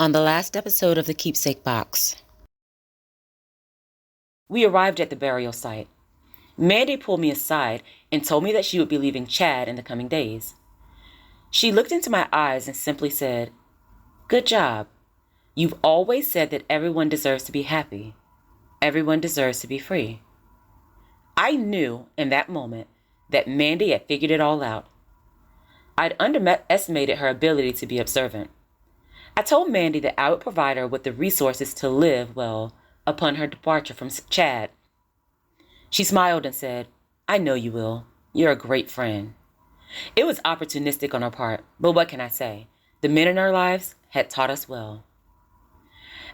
On the last episode of the Keepsake box, we arrived at the burial site. Mandy pulled me aside and told me that she would be leaving Chad in the coming days. She looked into my eyes and simply said, "Good job. You've always said that everyone deserves to be happy. Everyone deserves to be free." I knew in that moment that Mandy had figured it all out. I'd underestimated her ability to be observant. I told Mandy that I would provide her with the resources to live well upon her departure from Chad. She smiled and said, "I know you will. You're a great friend." It was opportunistic on her part, but what can I say? The men in our lives had taught us well.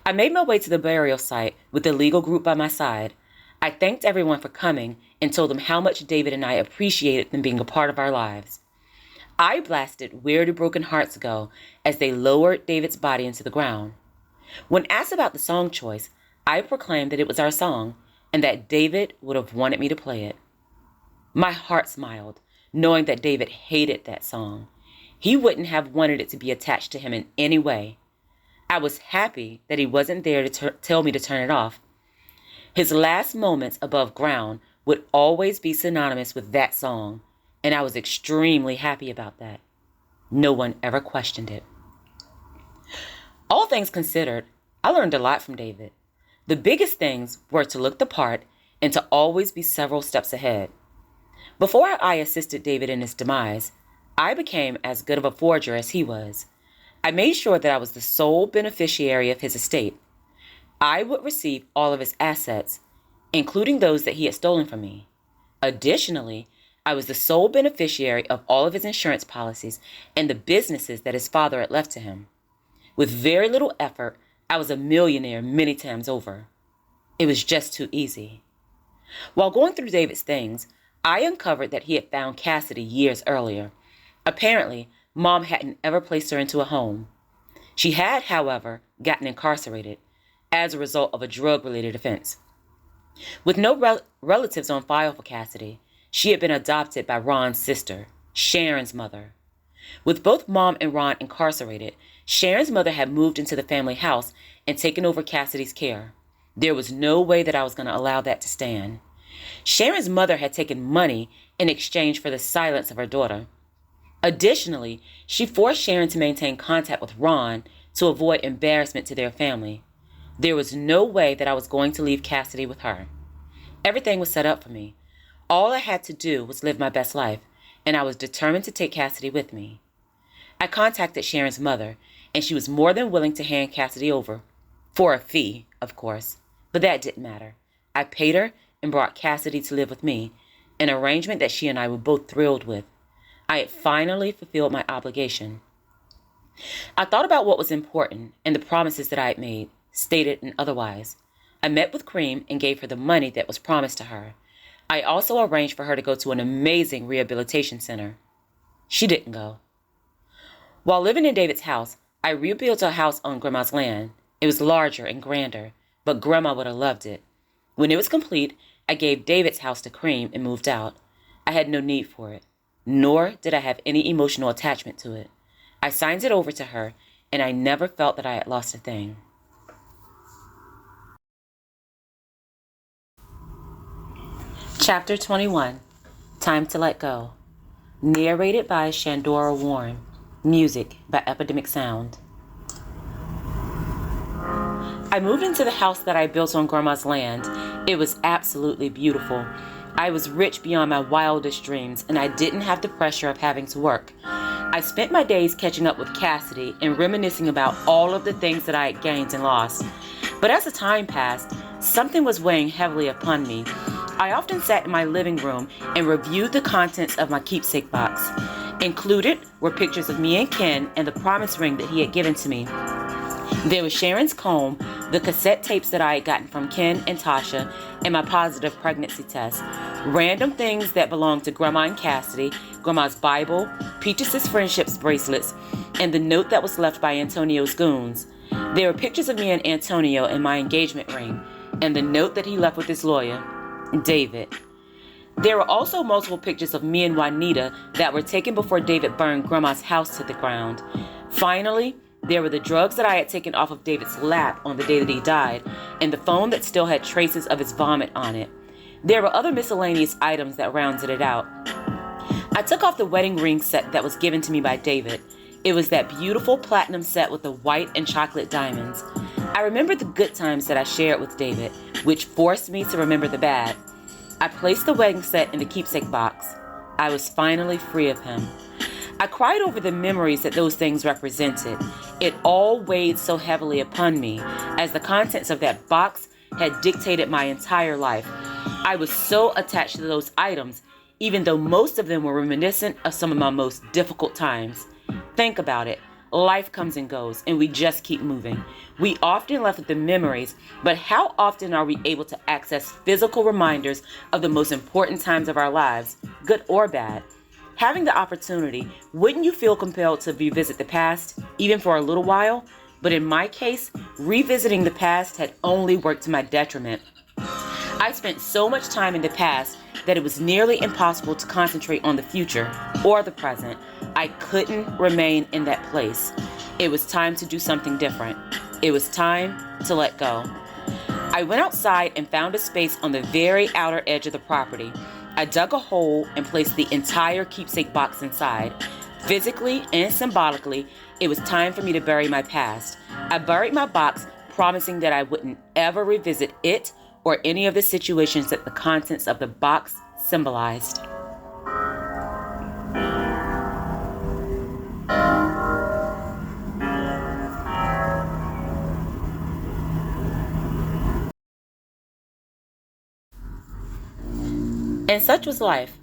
I made my way to the burial site with the legal group by my side. I thanked everyone for coming and told them how much David and I appreciated them being a part of our lives. I blasted "Where Do Broken Hearts Go" as they lowered David's body into the ground. When asked about the song choice, I proclaimed that it was our song and that David would have wanted me to play it. My heart smiled, knowing that David hated that song. He wouldn't have wanted it to be attached to him in any way. I was happy that he wasn't there to tell me to turn it off. His last moments above ground would always be synonymous with that song, and I was extremely happy about that. No one ever questioned it. All things considered, I learned a lot from David. The biggest things were to look the part and to always be several steps ahead. Before I assisted David in his demise, I became as good of a forger as he was. I made sure that I was the sole beneficiary of his estate. I would receive all of his assets, including those that he had stolen from me. Additionally, I was the sole beneficiary of all of his insurance policies and the businesses that his father had left to him. With very little effort, I was a millionaire many times over. It was just too easy. While going through David's things, I uncovered that he had found Cassidy years earlier. Apparently, Mom hadn't ever placed her into a home. She had, however, gotten incarcerated as a result of a drug-related offense. With no relatives on file for Cassidy, she had been adopted by Ron's sister, Sharon's mother. With both Mom and Ron incarcerated, Sharon's mother had moved into the family house and taken over Cassidy's care. There was no way that I was going to allow that to stand. Sharon's mother had taken money in exchange for the silence of her daughter. Additionally, she forced Sharon to maintain contact with Ron to avoid embarrassment to their family. There was no way that I was going to leave Cassidy with her. Everything was set up for me. All I had to do was live my best life, and I was determined to take Cassidy with me. I contacted Sharon's mother, and she was more than willing to hand Cassidy over. For a fee, of course, but that didn't matter. I paid her and brought Cassidy to live with me, an arrangement that she and I were both thrilled with. I had finally fulfilled my obligation. I thought about what was important and the promises that I had made, stated and otherwise. I met with Cream and gave her the money that was promised to her. I also arranged for her to go to an amazing rehabilitation center. She didn't go. While living in David's house, I rebuilt a house on Grandma's land. It was larger and grander, but Grandma would have loved it. When it was complete, I gave David's house to Cream and moved out. I had no need for it, nor did I have any emotional attachment to it. I signed it over to her, and I never felt that I had lost a thing. Chapter 21, Time to Let Go. Narrated by Shandora Warren. Music by Epidemic Sound. I moved into the house that I built on Grandma's land. It was absolutely beautiful. I was rich beyond my wildest dreams, and I didn't have the pressure of having to work. I spent my days catching up with Cassidy and reminiscing about all of the things that I had gained and lost. But as the time passed, something was weighing heavily upon me. I often sat in my living room and reviewed the contents of my keepsake box. Included were pictures of me and Ken and the promise ring that he had given to me. There was Sharon's comb, the cassette tapes that I had gotten from Ken and Tasha, and my positive pregnancy test. Random things that belonged to Grandma and Cassidy, Grandma's Bible, Peaches' friendships bracelets, and the note that was left by Antonio's goons. There were pictures of me and Antonio in my engagement ring, and the note that he left with his lawyer, David. There were also multiple pictures of me and Juanita that were taken before David burned Grandma's house to the ground. Finally, There were the drugs that I had taken off of David's lap on the day that he died, and the phone that still had traces of his vomit on it. There were other miscellaneous items that rounded it out. I took off the wedding ring set that was given to me by David. It was that beautiful platinum set with the white and chocolate diamonds. I remembered the good times that I shared with David, which forced me to remember the bad. I placed the wedding set in the keepsake box. I was finally free of him. I cried over the memories that those things represented. It all weighed so heavily upon me, as the contents of that box had dictated my entire life. I was so attached to those items, even though most of them were reminiscent of some of my most difficult times. Think about it. Life comes and goes, and we just keep moving. We often left with the memories, but how often are we able to access physical reminders of the most important times of our lives, good or bad? Having the opportunity, wouldn't you feel compelled to revisit the past, even for a little while? But in my case, revisiting the past had only worked to my detriment. I spent so much time in the past that it was nearly impossible to concentrate on the future or the present. I couldn't remain in that place. It was time to do something different. It was time to let go. I went outside and found a space on the very outer edge of the property. I dug a hole and placed the entire keepsake box inside. Physically and symbolically, it was time for me to bury my past. I buried my box, promising that I wouldn't ever revisit it or any of the situations that the contents of the box symbolized. And such was life.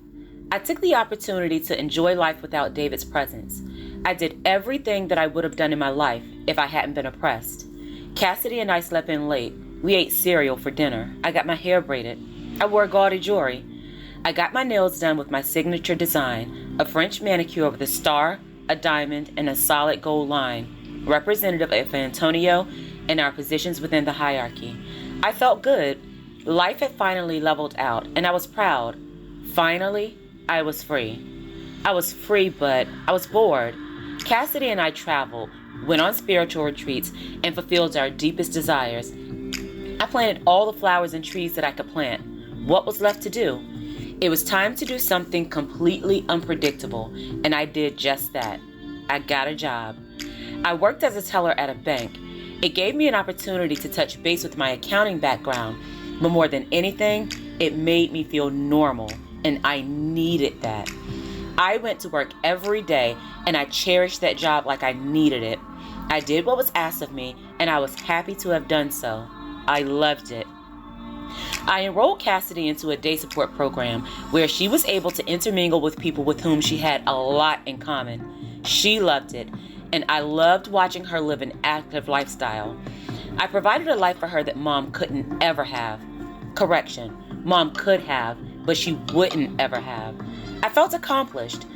I took the opportunity to enjoy life without David's presence. I did everything that I would have done in my life if I hadn't been oppressed. Cassidy and I slept in late. We ate cereal for dinner. I got my hair braided. I wore gaudy jewelry. I got my nails done with my signature design, a French manicure with a star, a diamond, and a solid gold line, representative of Antonio and our positions within the hierarchy. I felt good. Life had finally leveled out, and I was proud. Finally, I was free. I was free, but I was bored. Cassidy and I traveled, went on spiritual retreats, and fulfilled our deepest desires. I planted all the flowers and trees that I could plant. What was left to do? It was time to do something completely unpredictable, and I did just that. I got a job. I worked as a teller at a bank. It gave me an opportunity to touch base with my accounting background, but more than anything, it made me feel normal, and I needed that. I went to work every day, and I cherished that job like I needed it. I did what was asked of me, and I was happy to have done so. I loved it. I enrolled Cassidy into a day support program where she was able to intermingle with people with whom she had a lot in common. She loved it, and I loved watching her live an active lifestyle. I provided a life for her that Mom couldn't ever have. Correction, Mom could have, but she wouldn't ever have. I felt accomplished.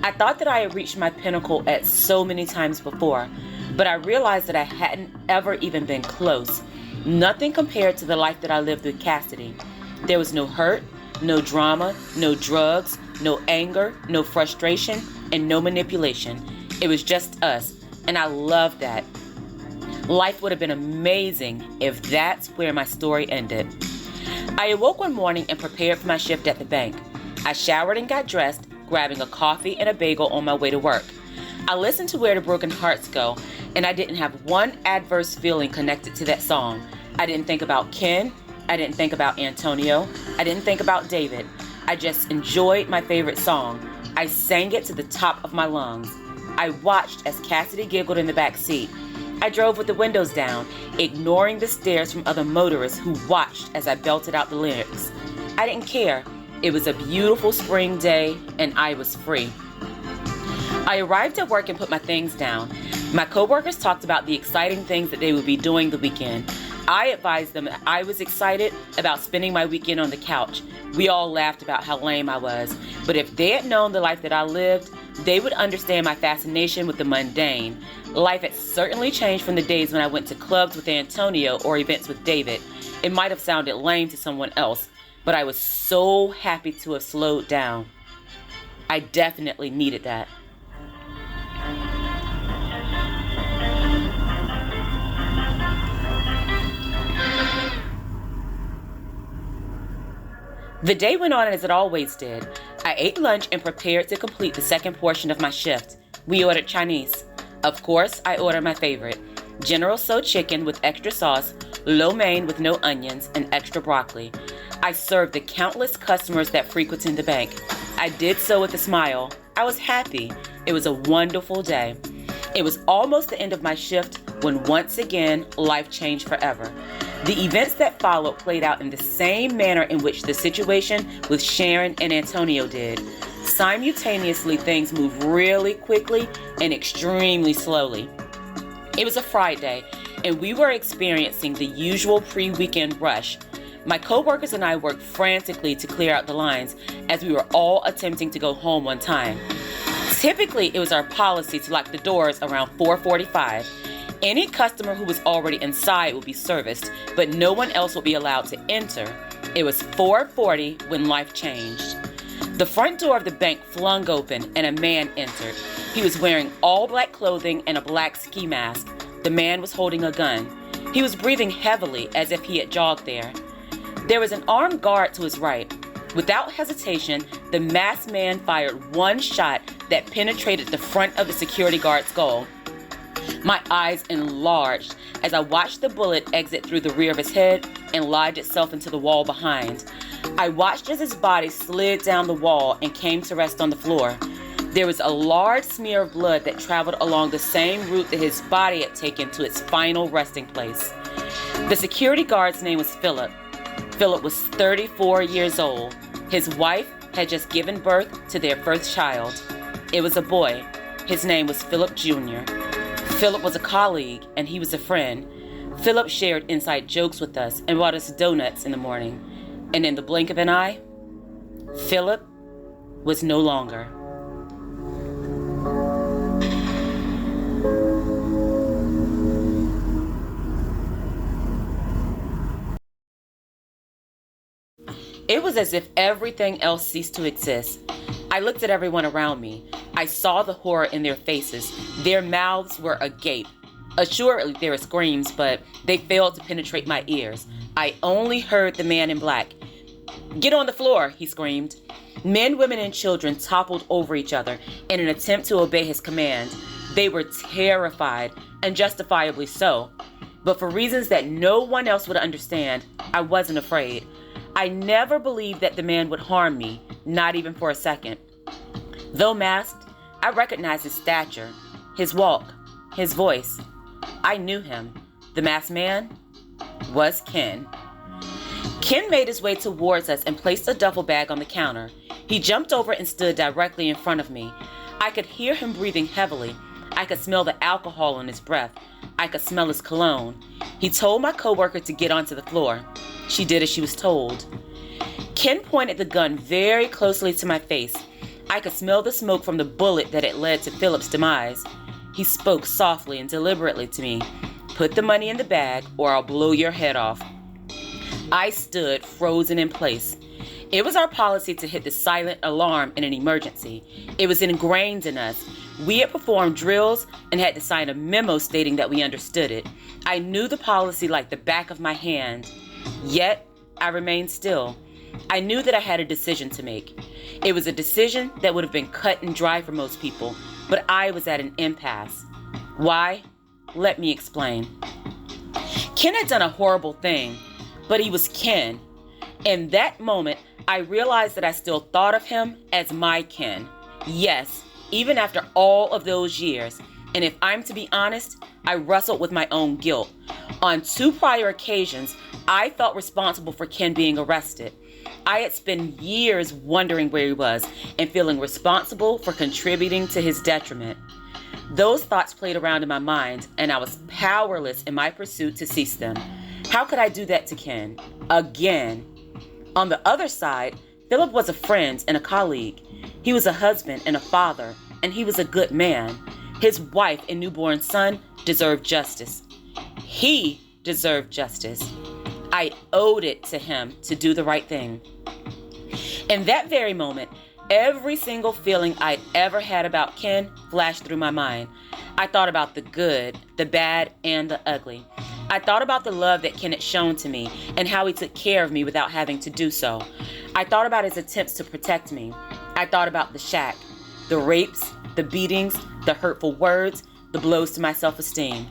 I thought that I had reached my pinnacle at so many times before, but I realized that I hadn't ever even been close. Nothing compared to the life that I lived with Cassidy. There was no hurt, no drama, no drugs, no anger, no frustration, and no manipulation. It was just us, and I loved that. Life would have been amazing if that's where my story ended. I awoke one morning and prepared for my shift at the bank. I showered and got dressed, grabbing a coffee and a bagel on my way to work. I listened to Where the Broken Hearts Go, and I didn't have one adverse feeling connected to that song. I didn't think about Ken. I didn't think about Antonio. I didn't think about David. I just enjoyed my favorite song. I sang it to the top of my lungs. I watched as Cassidy giggled in the back seat. I drove with the windows down, ignoring the stares from other motorists who watched as I belted out the lyrics. I didn't care. It was a beautiful spring day, and I was free. I arrived at work and put my things down. My coworkers talked about the exciting things that they would be doing the weekend. I advised them that I was excited about spending my weekend on the couch. We all laughed about how lame I was, but if they had known the life that I lived, they would understand my fascination with the mundane. Life had certainly changed from the days when I went to clubs with Antonio or events with David. It might have sounded lame to someone else, but I was so happy to have slowed down. I definitely needed that. The day went on as it always did. I ate lunch and prepared to complete the second portion of my shift. We ordered Chinese. Of course, I ordered my favorite, General Tso chicken with extra sauce, lo mein with no onions, and extra broccoli. I served the countless customers that frequented the bank. I did so with a smile. I was happy. It was a wonderful day. It was almost the end of my shift when once again, life changed forever. The events that followed played out in the same manner in which the situation with Sharon and Antonio did. Simultaneously, things moved really quickly and extremely slowly. It was a Friday, and we were experiencing the usual pre-weekend rush. My coworkers and I worked frantically to clear out the lines as we were all attempting to go home on time. Typically, it was our policy to lock the doors around 4:45. Any customer who was already inside would be serviced, but no one else would be allowed to enter. It was 4:40 when life changed. The front door of the bank flung open and a man entered. He was wearing all black clothing and a black ski mask. The man was holding a gun. He was breathing heavily as if he had jogged there. There was an armed guard to his right. Without hesitation, the masked man fired one shot that penetrated the front of the security guard's skull. My eyes enlarged as I watched the bullet exit through the rear of his head and lodge itself into the wall behind. I watched as his body slid down the wall and came to rest on the floor. There was a large smear of blood that traveled along the same route that his body had taken to its final resting place. The security guard's name was Philip. Philip was 34 years old. His wife had just given birth to their first child. It was a boy. His name was Philip Jr. Philip was a colleague and he was a friend. Philip shared inside jokes with us and brought us donuts in the morning. And in the blink of an eye, Philip was no longer. It was as if everything else ceased to exist. I looked at everyone around me. I saw the horror in their faces. Their mouths were agape. Assuredly, there were screams, but they failed to penetrate my ears. I only heard the man in black. "Get on the floor," he screamed. Men, women, and children toppled over each other in an attempt to obey his command. They were terrified, and justifiably so. But for reasons that no one else would understand, I wasn't afraid. I never believed that the man would harm me, not even for a second. Though masked, I recognized his stature, his walk, his voice. I knew him. The masked man was Ken. Ken made his way towards us and placed a duffel bag on the counter. He jumped over and stood directly in front of me. I could hear him breathing heavily. I could smell the alcohol in his breath. I could smell his cologne. He told my coworker to get onto the floor. She did as she was told. Ken pointed the gun very closely to my face. I could smell the smoke from the bullet that had led to Philip's demise. He spoke softly and deliberately to me. "Put the money in the bag or I'll blow your head off." I stood frozen in place. It was our policy to hit the silent alarm in an emergency. It was ingrained in us. We had performed drills and had to sign a memo stating that we understood it. I knew the policy like the back of my hand. Yet, I remained still. I knew that I had a decision to make. It was a decision that would have been cut and dry for most people, but I was at an impasse. Why? Let me explain. Ken had done a horrible thing, but he was Ken. In that moment, I realized that I still thought of him as my Ken. Yes, even after all of those years. And if I'm to be honest, I wrestled with my own guilt. On 2 prior occasions, I felt responsible for Ken being arrested. I had spent years wondering where he was and feeling responsible for contributing to his detriment. Those thoughts played around in my mind, and I was powerless in my pursuit to cease them. How could I do that to Ken? Again. On the other side, Philip was a friend and a colleague. He was a husband and a father, and he was a good man. His wife and newborn son deserved justice. He deserved justice. I owed it to him to do the right thing. In that very moment, every single feeling I'd ever had about Ken flashed through my mind. I thought about the good, the bad, and the ugly. I thought about the love that Ken had shown to me and how he took care of me without having to do so. I thought about his attempts to protect me. I thought about the shack, the rapes, the beatings, the hurtful words, the blows to my self-esteem.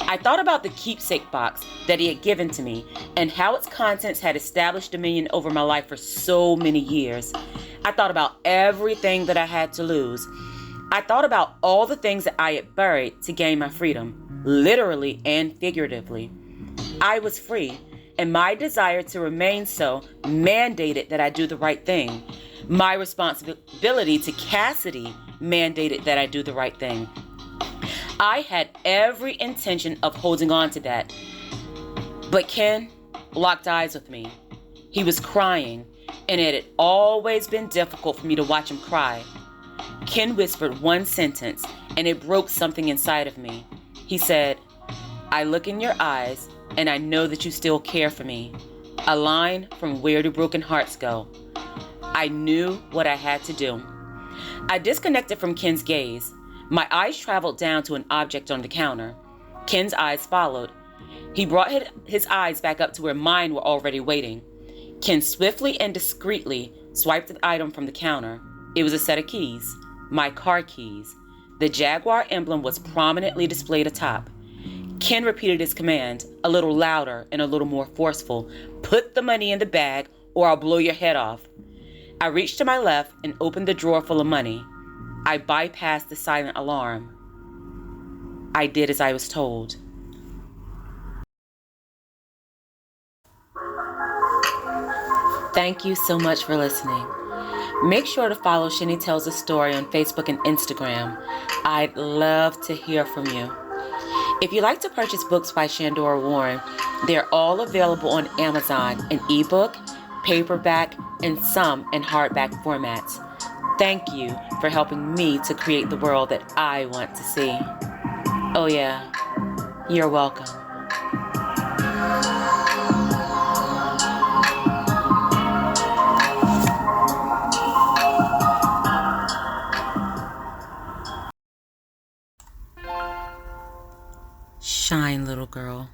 I thought about the keepsake box that he had given to me and how its contents had established dominion over my life for so many years. I thought about everything that I had to lose. I thought about all the things that I had buried to gain my freedom, literally and figuratively. I was free, and my desire to remain so mandated that I do the right thing. My responsibility to Cassidy mandated that I do the right thing. I had every intention of holding on to that. But Ken locked eyes with me. He was crying, and it had always been difficult for me to watch him cry. Ken whispered one sentence, and it broke something inside of me. He said, "I look in your eyes, and I know that you still care for me." A line from Where Do Broken Hearts Go? I knew what I had to do. I disconnected from Ken's gaze. My eyes traveled down to an object on the counter. Ken's eyes followed. He brought his eyes back up to where mine were already waiting. Ken swiftly and discreetly swiped the item from the counter. It was a set of keys, my car keys. The Jaguar emblem was prominently displayed atop. Ken repeated his command, a little louder and a little more forceful. "Put the money in the bag or I'll blow your head off." I reached to my left and opened the drawer full of money. I bypassed the silent alarm. I did as I was told. Thank you so much for listening. Make sure to follow Shinny Tells a Story on Facebook and Instagram. I'd love to hear from you. If you like to purchase books by Shandora Warren, they're all available on Amazon in ebook, paperback, and some in hardback formats. Thank you for helping me to create the world that I want to see. Oh yeah, you're welcome. Shine, little girl.